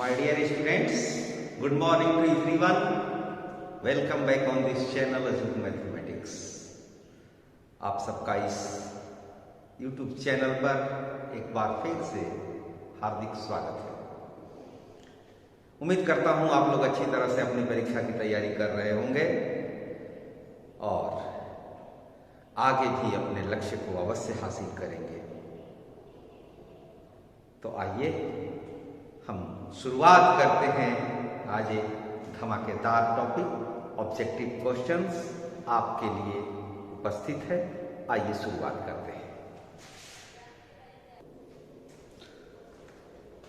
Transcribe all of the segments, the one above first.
My dear students, good morning to everyone. Welcome back on this channel Azure Mathematics. आप सबका इस YouTube channel पर एक बार फिर से हार्दिक स्वागत है। उम्मीद करता हूं आप लोग अच्छी तरह से अपनी परीक्षा की तैयारी कर रहे होंगे और आगे भी अपने लक्ष्य को अवश्य हासिल करेंगे। तो आइए हम शुरुआत करते हैं आज एक धमाकेदार टॉपिक ऑब्जेक्टिव क्वेश्चंस आपके लिए उपस्थित है। आइए शुरुआत करते हैं।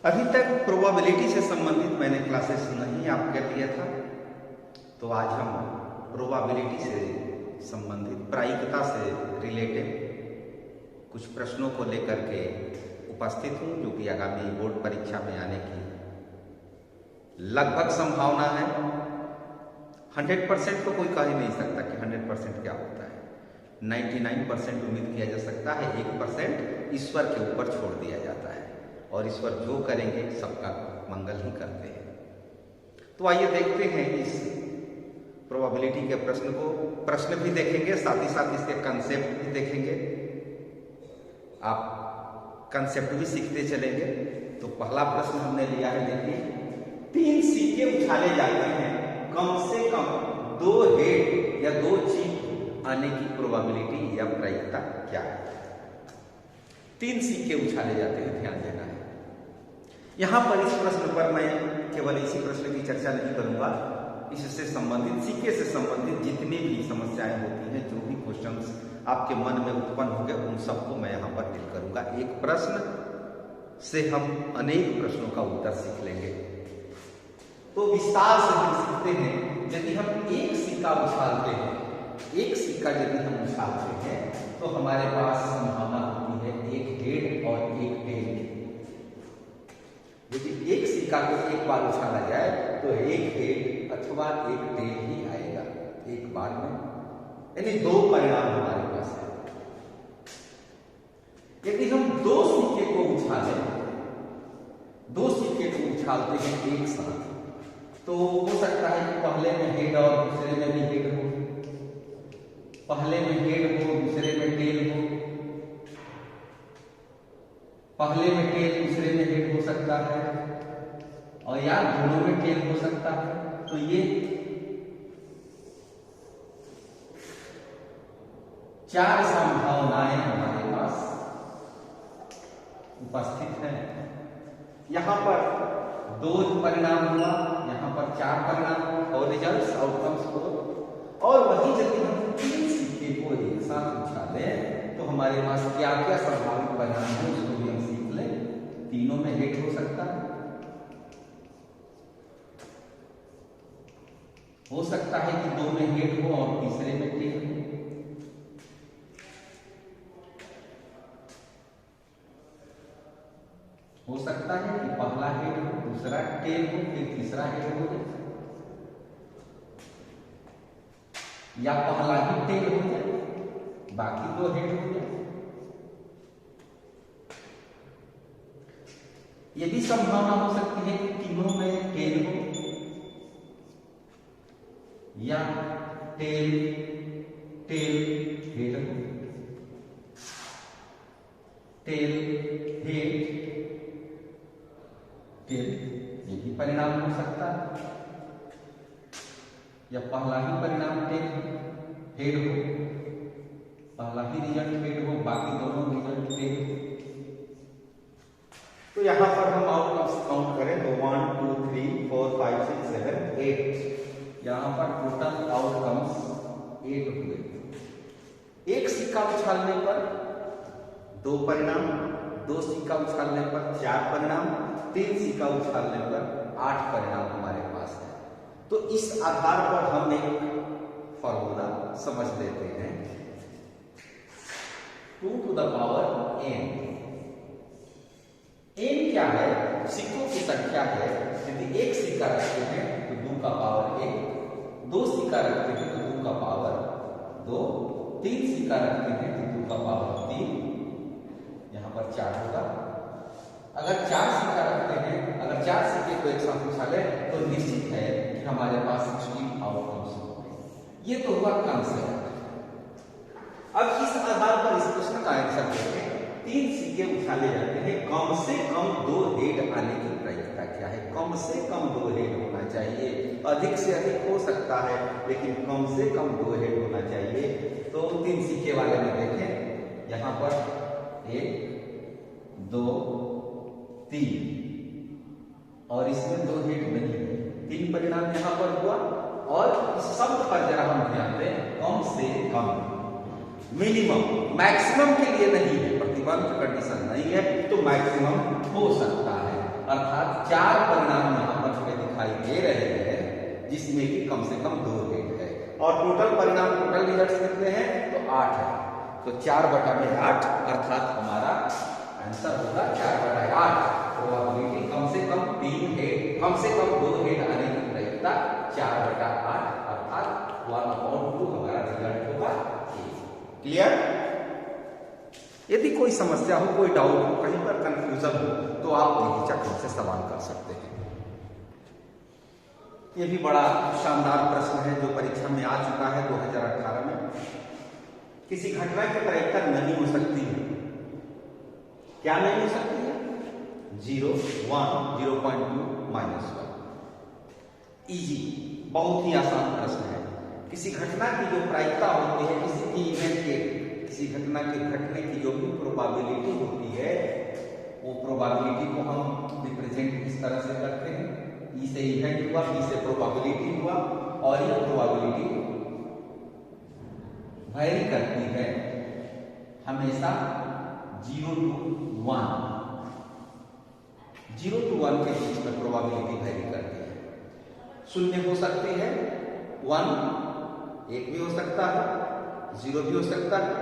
अभी तक प्रोबेबिलिटी से संबंधित मैंने क्लासेस नहीं आपके लिए था, तो आज हम प्रोबेबिलिटी से संबंधित प्रायिकता से रिलेटेड कुछ प्रश्नों को लेकर के उपस्थित हूं, जो कि आगामी बोर्ड परीक्षा में आने की लगभग संभावना है। 100% तो कोई कह ही नहीं सकता कि 100% क्या होता है। 99% उम्मीद किया जा सकता है, 1% ईश्वर के ऊपर छोड़ दिया जाता है और ईश्वर जो करेंगे सबका मंगल ही करते हैं। तो आइए देखते हैं इस प्रोबेबिलिटी के प्रश्न को। प्रश्न भी देखेंगे, साथ ही साथ इसके कंसेप्ट भी देखेंगे। आप कंसेप्ट भी सीखते चलेंगे। तो पहला प्रश्न हमने लिया है, देखिए 3 सिक्के उछाले जाते हैं, कम से कम 2 हेड या 2 चीप आने की प्रोबेबिलिटी या प्रायिकता क्या है। 3 सिक्के उछाले जाते हैं, ध्यान देना है। यहां पर इस प्रश्न पर मैं केवल इसी प्रश्न की चर्चा नहीं करूंगा, इससे संबंधित सिक्के से संबंधित जितनी भी समस्याएं होती हैं, जो भी क्वेश्चंस आपके मन में उत्पन्न होंगे, उन सबको मैं यहां पर डील करूंगा। एक प्रश्न से हम अनेक प्रश्नों का उत्तर सीख लेंगे। तो विस्तार से हम सीखते हैं। यदि हम एक सिक्का उछालते हैं, एक सिक्का यदि हम उछालते हैं, तो हमारे पास संभावना होती है एक हेड और एक टेल की। यदि एक सिक्का को एक बार उछाला जाए तो एक हेड अथवा एक टेल ही आएगा एक बार में, यानी 2 परिणाम हमारे पास है। यदि हम 2 सिक्के को उछालें, 2 सिक्के को उछालते हैं एक साथ, तो हो सकता है कि पहले में हेड और दूसरे में भी हेड हो, पहले में हेड हो दूसरे में टेल हो, पहले में टेल दूसरे में हेड हो सकता है, और या दोनों में टेल हो सकता है। तो ये 4 संभावनाएं हमारे पास उपस्थित हैं। यहां पर 2 परिणाम हुआ, यहां पर 4 परिणाम और रिजल्ट्स आउटकम्स को। और वही यदि हम 3 सिक्के को एक साथ उछालें तो हमारे पास क्या क्या संभावित परिणाम है, उसको भी हम सीख लें। तीनों में हेड हो सकता है, हो सकता है कि 2 में हेड हो और तीसरे में टेल हो, हो सकता है कि पहला हेड हो दूसरा टेल हो फिर तीसरा हेड हो जाए, या पहला ही टेल हो जाए बाकी 2 हेड हो जाए। ये भी संभावना हो सकती है कि तीनों में टेल हो, या टेल टेल हेड हो, टेल हेड टेल, ये भी परिणाम हो सकता है। या पहला ही परिणाम टेल हेड हो, पहला ही रिजल्ट हेड हो बाकी दोनों रिजल्ट टेल हो। तो यहां पर हम आउटकम्स काउंट करें तो 1 2 3 4 5 6 7 8, यहां पर टोटल आउटकम्स 8 हुए। एक सिक्का उछालने पर 2 परिणाम, 2 सिक्का उछालने पर 4 परिणाम, 3 सिक्का उछालने पर 8 परिणाम हमारे पास है। तो इस आधार पर हम एक फॉर्मूला समझ लेते हैं। 2 to the power n। n क्या है? सिक्कों की संख्या है। यदि एक सिक्का रखते हैं तो 2 का पावर 1, 2 सिक्का रखते हैं तो 2 का पावर 2, 3 सिक्का रखते हैं तो 2 का पावर 3, यहां पर 4 होगा। अगर 4 सिक्का रखते हैं, अगर 4 सिक्के को एक साथ उछाले तो निश्चित है कि हमारे पास एक्सट्रीम आउटकम्स होंगे। ये तो हुआ कंसेप्ट। अब इस आधार पर इस प्रश्न का आंसर देखें। 3 सिक्के उछाले जाते हैं, कम से कम 2 हेड आने की प्रायिकता क्या है? कम से कम 2 हेड होना चाहिए, अधिक से अधिक हो सकता है लेकिन कम से कम 2 हेड होना चाहिए। तो 3 सिक्के वाले में देखें, यहाँ पर 1 2 3 और इसमें 2 हेड नहीं है। 3 परिणाम यहाँ पर हुआ और इस शब्द पर जरा हम ध्यान दें, कम से कम, मिनिमम, मैक्सिमम के लिए नहीं है, प्रतिबंध कंडीशन नहीं है तो मैक्सिमम हो सकता है। अर्थात 4 परिणाम यहाँ पर हमें दिखाई दे रहे हैं जिसमें कि कम से कम 2 हेड है और टोटल परिणाम, टोटल रिजल्ट कितने हैं? तो 8 है। तो 4/8 अर्थात हमारा आंसर होगा 4/8। प्रोबेबिलिटी कम से कम 3 हेड, कम से कम 2 हेड आने की प्रायिकता 4/8 अर्थात 1/2 हमारा रिजल्ट होगा। क्लियर? यदि कोई समस्या हो, कोई डाउट हो, कहीं पर कंफ्यूजन हो तो आप बेहिचक हमसे सवाल कर सकते हैं। ये भी बड़ा शानदार प्रश्न है जो परीक्षा में आ चुका है 2018 में। किसी घटना की प्रायिकता नहीं हो सकती है। क्या नहीं हो सकती है? 0, 1, 0.2, -1। इजी, बहुत ही आसान प्रश्न है। किसी घटना की जो प्रायिकता होती है, किसी भी इवेंट के, किसी घटना के घटने की जो भी प्रोबेबिलिटी होती है, वो प्रोबेबिलिटी को हम रिप्रेजेंट इस तरह से करते हैं। ई से इवेंट हुआ, ई से प्रोबेबिलिटी हुआ और ये प्रोबेबिलिटी वैरी करती है हमेशा 0 to 1, 0 to 1 के बीच में प्रोबेबिलिटी वैरी करती है। 0 हो सकती है, 1 1 भी हो सकता है, 0 भी हो सकता है।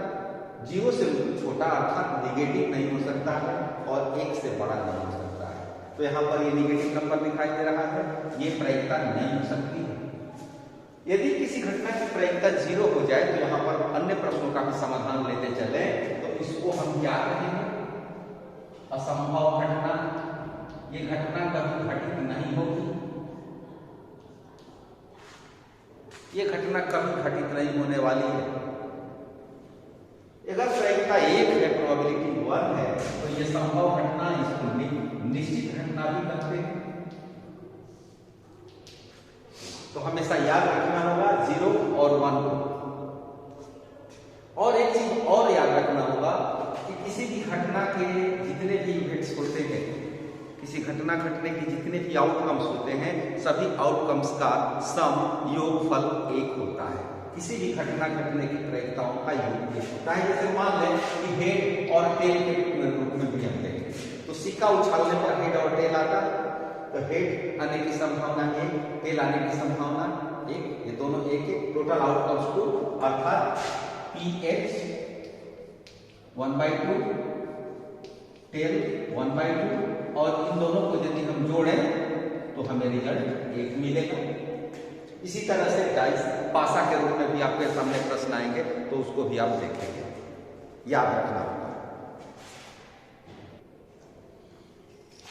0 से छोटा अर्थात निगेटिव नहीं हो सकता है और 1 से बड़ा नहीं हो सकता है। तो यहाँ पर ये निगेटिव नंबर दिखाई दे रहा है, ये प्रायिकता नहीं हो सकती है। यदि किसी घटना की प्रायिकता 0 हो जाए तो यहाँ पर अन्य प्रश्नों का भी समाधान लेते चले तो इसको हम क्या कहेंगे? असंभव घटना। ये घटना कभी घटित नहीं होगी, ये घटना कभी घटित नहीं होने वाली है। अगर प्रायिकता 1 है, प्रोबेबिलिटी 1 है तो ये संभव घटना, इसको निश्चित घटना भी कहते हैं। तो हमेशा याद रखना होगा 0 और 1 को। और एक चीज और याद रखना होगा कि किसी भी घटना के जितने भी इवेंट्स होते हैं, किसी घटना घटने की जितने भी आउटकम्स होते हैं, सभी आउटकम्स का सम, योगफल 1 होता है। किसी भी घटना घटने की प्रायिकताओं का योग 1 होता है। जैसे मान लें कि हेड और टेल के रूप में भी हम देखें तो सिक्का उछालने पर हेड और टेल आता, तो हेड आने की संभावना 1, टेल आने की संभावना 1, ये दोनों 1, टोटल आउटकम्स 2 अर्थात PH 1/2, टेल 1/2 और इन दोनों को यदि हम जोड़ें तो हमें रिजल्ट 1 मिलेगा। इसी तरह से डाइस पासा के रूप में भी आपके सामने प्रश्न आएंगे तो उसको भी आप देखेंगे, याद रखना होगा।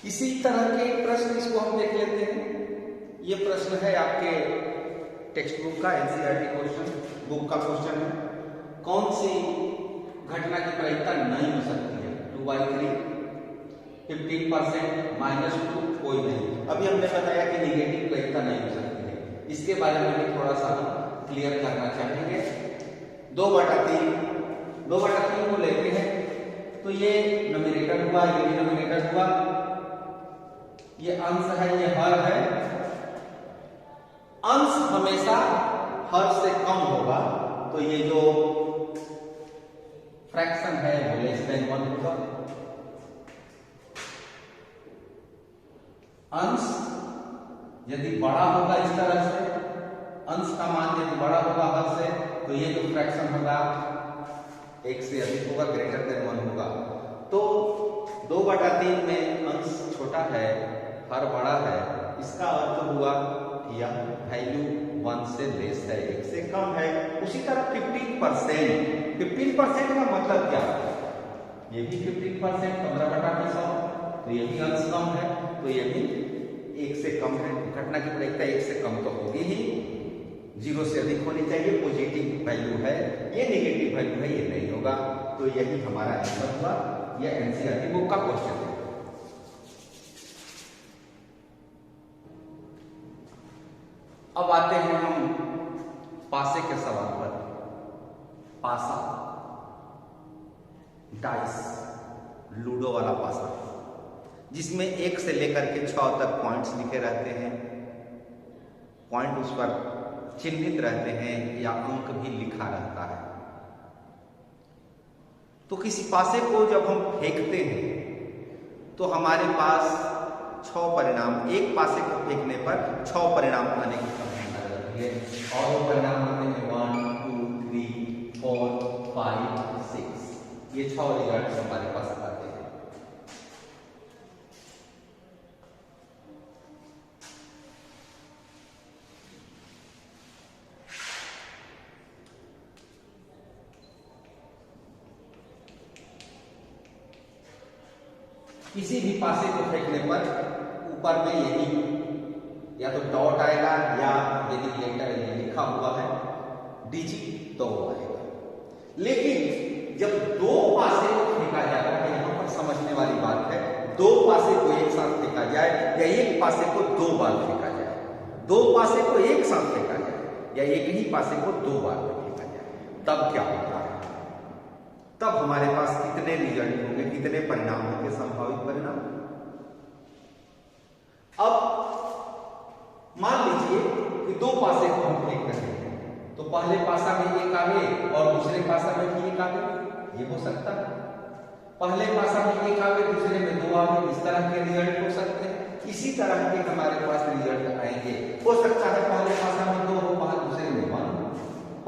इसी तरह के प्रश्न इसको हम देख लेते हैं। ये प्रश्न है आपके टेक्स्ट बुक का, NCERT क्वेश्चन बुक का क्वेश्चन है। कौन सी घटना की प्रायिकता नहीं हो सकती है? 2/3, 15%, -2, कोई नहीं। अभी हमने बताया कि निगेटिव प्रायिकता नहीं हो सकती है, इसके बारे में भी थोड़ा सा क्लियर करना चाहेंगे। 2/3 को लेते हैं तो ये न्यूमरेटर हुआ, ये डिनोमिनेटर हुआ, ये अंश है, ये हर है। अंश हमेशा हर से कम होगा तो ये जो फ्रैक्शन है वो लेस देन 1 होगा। अंश यदि बड़ा होगा इस तरह से, अंश का मान यदि बड़ा होगा हर से, तो ये जो फ्रैक्शन होगा 1 से अधिक होगा, ग्रेटर देन 1 होगा। तो 2/3 में अंश छोटा है, हर बड़ा है, इसका अर्थ हुआ यह वैल्यू 1 से लेस है, 1 से कम है। उसी तरह 15% का मतलब क्या है? ये भी 15%, 15/100, तो ये भी अंश कम है, तो ये भी 1 से कम है, घटना की प्रायिकता 1 से कम तो होगी ही, 0 से अधिक होनी चाहिए, पॉजिटिव वैल्यू है, ये नेगेटिव वैल्यू है, ये नहीं होगा। तो यही हमारा आंसर हुआ। यह एनसीईआरटी बुक का क्वेश्चन है। अब आते हैं हम पासे के सवाल पर। पासा, डाइस, लूडो वाला पासा, जिसमें 1 से लेकर के 6 तक पॉइंट्स लिखे रहते हैं, पॉइंट उस पर चिन्हित रहते हैं या अंक भी लिखा रहता है। तो किसी पासे को जब हम फेंकते हैं तो हमारे पास 6 परिणाम, एक पासे को फेंकने पर 6 परिणाम आने की संभावना रहती है। और वो परिणाम होते हैं 1 2 3 4 5 6, ये 6 रिजल्ट हमारे पास आते हैं। किसी भी पासे को फेंकने पर ऊपर में यही या तो डॉट आएगा या यदि लेटर लिखा हुआ है डिजिट तो वो आएगा। लेकिन जब 2 पासे को फेंका जाता है, यहां पर समझने वाली बात है, 2 पासे को एक साथ फेंका जाए या एक पासे को 2 बार फेंका जाए, 2 पासे को एक साथ फेंका जाए या एक ही पासे को 2 बार फेंका जाए, तब क्या होता है? तब हमारे पास कितने रिजल्ट होंगे, कितने परिणाम होंगे, संभावित परिणाम? अब मान लीजिए कि 2 पासे को हम फेंक रहे हैं, तो पहले पासा में एक आगे और दूसरे पासा में भी एक आगे, ये हो सकता है। पहले पासा में एक आगे, दूसरे में 2 आगे, इस तरह के रिजल्ट हो सकते हैं। इसी तरह के हमारे पास रिजल्ट आएंगे। हो सकता है पहले पासा में 2 हो, दूसरे में 1,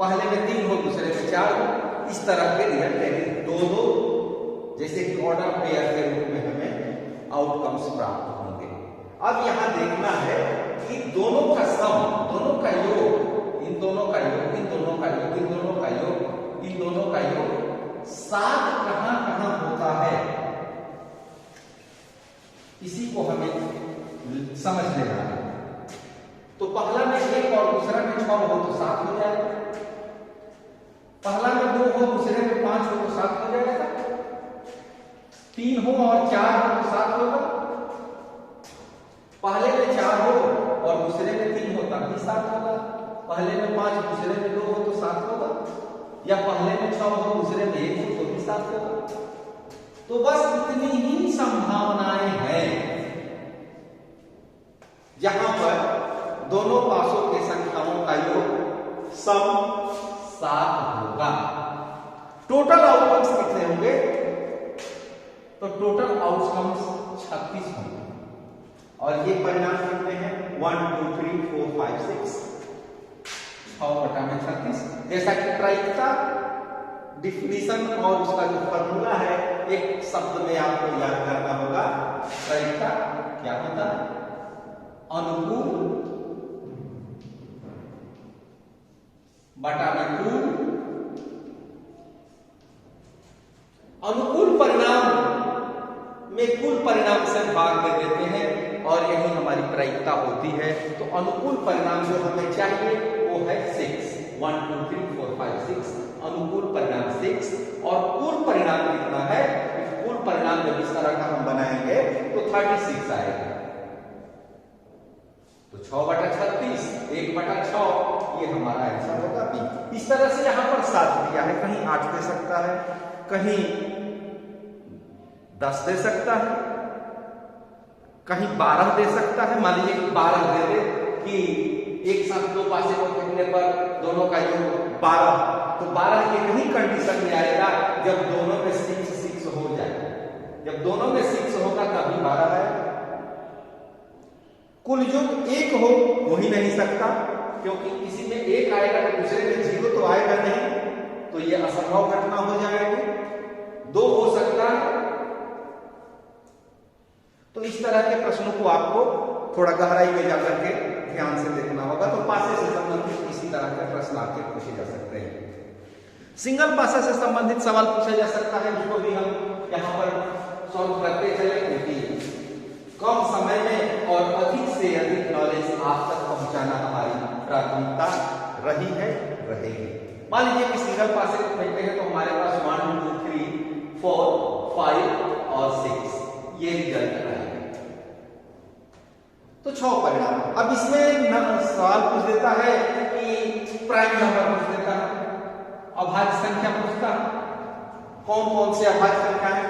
पहले में 3 हो, दूसरे में 4 हो, इस तरह के रिजल्ट 2-2 जैसे कि ऑर्डर पेयर के रूप में हमें आउटकम्स प्राप्त होंगे। अब यहां देखना है कि दोनों का सम, दोनों का योग, इन दोनों का योग, इन दोनों का योग, इन दोनों का योग, इन दोनों का योग 7 कहां कहां होता है, इसी को हमें समझ लेना है। तो पहला में 1 और दूसरा में 6 हो तो 7 हो जाएगा, पहला में 2 हो, दूसरे में 5 हो तो 7 हो जाएगा, 3 हो और 4 हो तो 7 होगा, पहले में 4 हो और दूसरे में 3 हो तब भी 7 होगा, पहले में 5 दूसरे में 2 हो तो 7 होगा, या पहले में 6 हो दूसरे में 1 हो तो भी 7 होगा। तो बस इतनी ही संभावनाएं हैं जहां पर दोनों पासों के संख्याओं का योग सम 7 होगा। टोटल आउटकम्स कितने होंगे? तो टोटल आउटकम्स 36 होंगे। और ये परिणाम कितने हैं? 1 2 3 4 5 6, 6/36। जैसा कि प्रायिकता डिफिनीशन और उसका जो फॉर्मूला है, एक शब्द में आपको याद करना होगा। प्रायिकता क्या होता है? अनुकूल बटा में कुल। अनुकूल परिणाम में कुल परिणाम से भाग दे देते हैं और यही हमारी प्रायिकता होती है। तो अनुकूल परिणाम जो हमें चाहिए वो है 6, 1 2 3 4 5 6, अनुकूल परिणाम 6। और कुल परिणाम कितना है? कुल परिणाम जब इस तरह का हम बनाएंगे तो 36 आएगा। तो 6/36, 1/6, ये हमारा आंसर होगा बी। इस तरह से यहां पर 7 दिया है, कहीं 8 दे सकता है, कहीं 10 दे सकता है, कहीं 12 दे सकता है। मान लीजिए कि 12 दे दे कि एक साथ 2 पासे को फेंकने पर दोनों का योग 12, तो 12 ये नहीं कंडीशन में आएगा जब दोनों में 6 हो जाए। जब दोनों में 6 होगा तभी 12 है। कुल योग 1 हो वही नहीं सकता, क्योंकि किसी में 1 आएगा तो दूसरे में 0 तो आएगा नहीं, तो ये असंभव घटना हो जाएगी। 2 हो सकता है। तो इस तरह के प्रश्नों को आपको थोड़ा गहराई में जाकर के ध्यान से देखना होगा। तो पासे से संबंधित इसी तरह के प्रश्न आपके पूछे जा सकते हैं। सिंगल पासा से संबंधित सवाल पूछा जा सकता है, उसको भी हम यहाँ पर सॉल्व करते चले। क्योंकि कम समय में और अधिक से अधिक नॉलेज आप तक पहुंचाना हमारी प्राथमिकता रही है, रहेगी। मान लीजिए कि सिंगल पास से देखते हैं तो हमारे पास 1 2 3 4 5 और 6 ये रिजल्ट आएगा। तो 6 परिणाम। अब इसमें सवाल पूछ देता है कि प्राइम नंबर पूछ देता है, अभाज्य संख्या पूछता है, कौन कौन से अभाज्य संख्या है।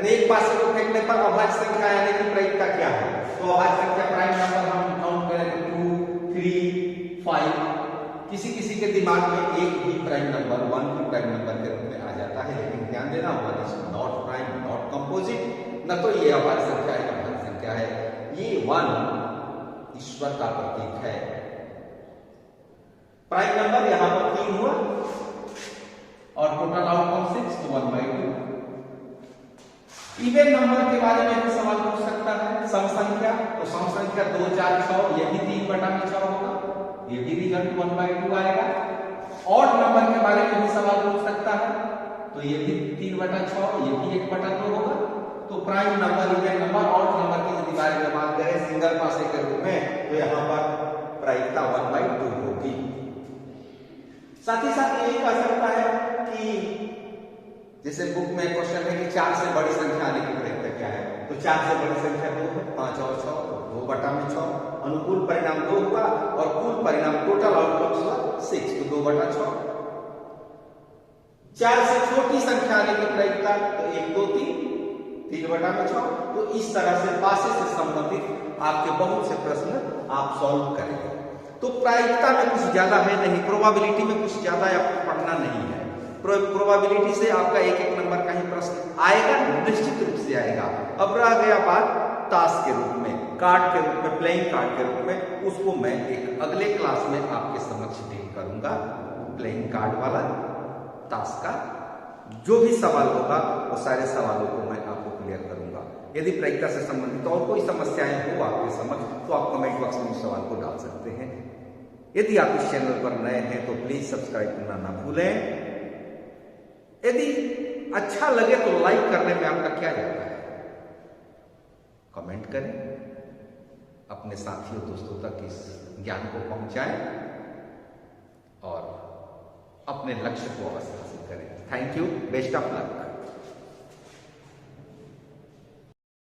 एक पास को फेंकने पर अभाज्य संख्या यानी कि प्रायिकता क्या है। तो अभाज्य संख्या प्राइम नंबर हम काउंट करें तो 2 3 5। किसी किसी के दिमाग में एक भी प्राइम नंबर 1 भी प्राइम नंबर के रूप में आ जाता है, लेकिन ध्यान देना 1 is not prime, not composite. न तो ये अभाज्य संख्या है, अभाज्य संख्या है। ये 1 ईश्वर का प्रतीक है। प्राइम नंबर यहां पर 3 हुआ और टोटल आउटकम 6 तो 1/2। इवन नंबर के बारे में भी सवाल पूछ सकता है। सम संख्या, तो सम संख्या 2 4 6 ये भी 3/6 होगा, ये भी रिजल्ट 1/2 आएगा। ऑड नंबर के बारे में भी सवाल पूछ सकता है, तो ये भी 3/6 ये भी 1/2 होगा। तो prime number, even number, odd number की यदि बारे में बात करें सिंगल पासे के रूप में, तो यहां पर प्रायिकता 1/2 होगी। साथ ही साथ ये कह सकता है कि जैसे बुक में क्वेश्चन है कि 4 से बड़ी संख्या आने की प्रायिकता क्या है, तो 4 से बड़ी संख्या 2 है, 5 और 6 2/6। अनुकूल परिणाम 2 हुआ और कुल परिणाम टोटल आउटकम्स हुआ 6 तो 2/6। 4 से छोटी संख्या आने की प्रायिकता तो 1 2 3 3/6। तो इस तरह से पासे से संबंधित आपके बहुत से प्रश्न आप सॉल्व करेंगे। तो प्रायिकता में कुछ ज्यादा है नहीं, प्रोबेबिलिटी में कुछ ज्यादा आपको पढ़ना नहीं है। प्रोबेबिलिटी से आपका एक एक नंबर का ही प्रश्न आएगा, निश्चित रूप से आएगा। अब रह गया बात ताश के रूप में, कार्ड के रूप में, प्लेइंग कार्ड के रूप में, उसको मैं एक अगले क्लास में आपके समक्ष डील करूंगा। प्लेइंग कार्ड वाला ताश का जो भी सवाल होगा वो सारे सवालों को मैं आपको क्लियर करूंगा। यदि प्रायिकता से संबंधित और कोई समस्याएं हो आपके समक्ष तो आप कमेंट बॉक्स में उस सवाल को डाल सकते हैं। यदि आप इस चैनल पर नए हैं तो प्लीज सब्सक्राइब करना ना भूलें। यदि अच्छा लगे तो लाइक करने में आपका क्या जाता है, कमेंट करें, अपने साथियों दोस्तों तक इस ज्ञान को पहुंचाएं और अपने लक्ष्य को अवश्य हासिल करें। Thank you, best of luck.